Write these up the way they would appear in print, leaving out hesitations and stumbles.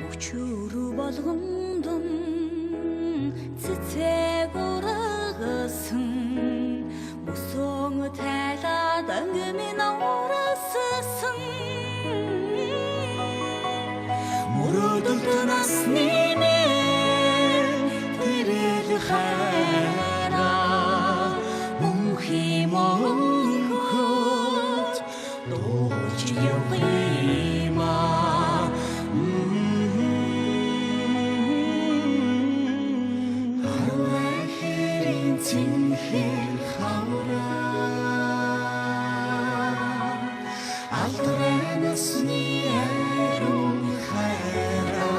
Өчүүрүү болгондон цэцэг урагасан мөсөн тайлаад ангимын урассан мөрөдөлт насны мэн тэрэл хайра мөнхий мөнхөд дууч явима Тинхэр хавра Алтрэнэсни эрун хайра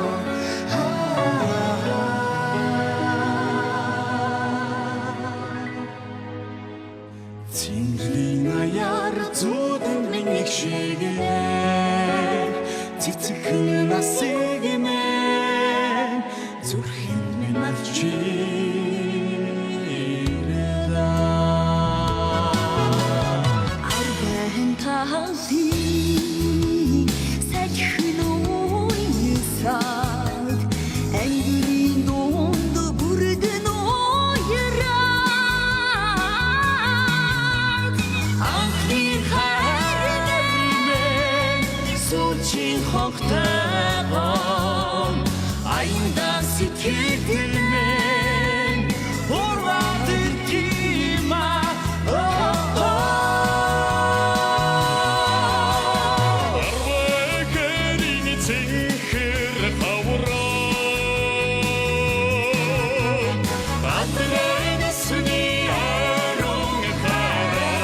Тинхлийн аяар зүүдэн минийг шигээр Цэцхэн насыг мэн зүрхэн минь авчи Хогтойгон аянда сэтгэлмэн урвадаг гима Арвэхэрийн цэнхэр хавра Атрэнэсни эрун хайра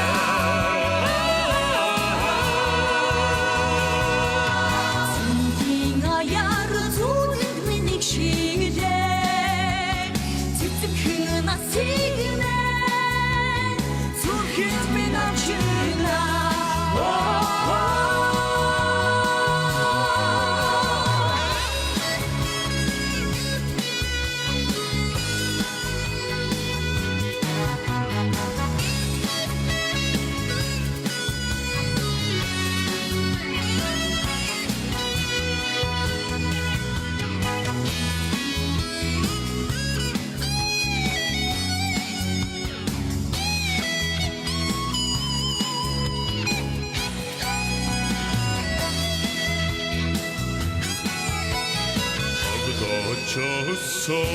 Чосон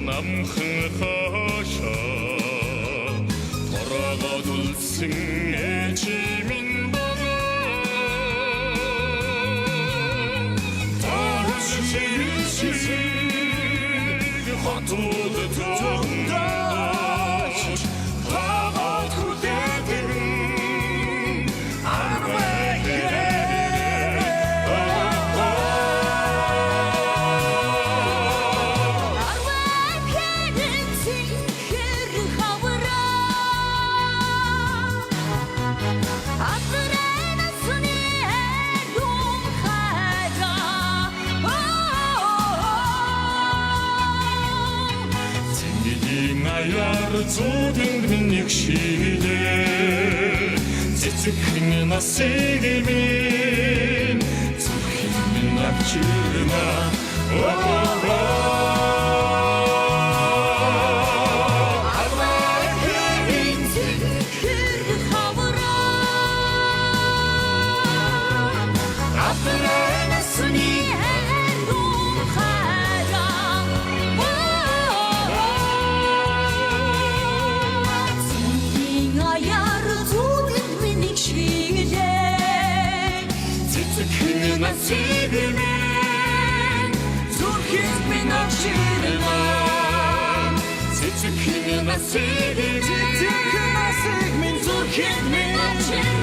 намхан хаша торогод үлсэн эчимин бага тарш шийшиг хотод тондаш хават хүдэдэн Зүүдэн минийг шигээр цэцхэн насыг минь зүрхэн минь авчирна Арвэхэрийн цэнхэр хавра Атрэнэсни эрун хайра Насыг минь зүрхэн минь авчирна Цэцхэн насыг минь зүрхэн минь авчирна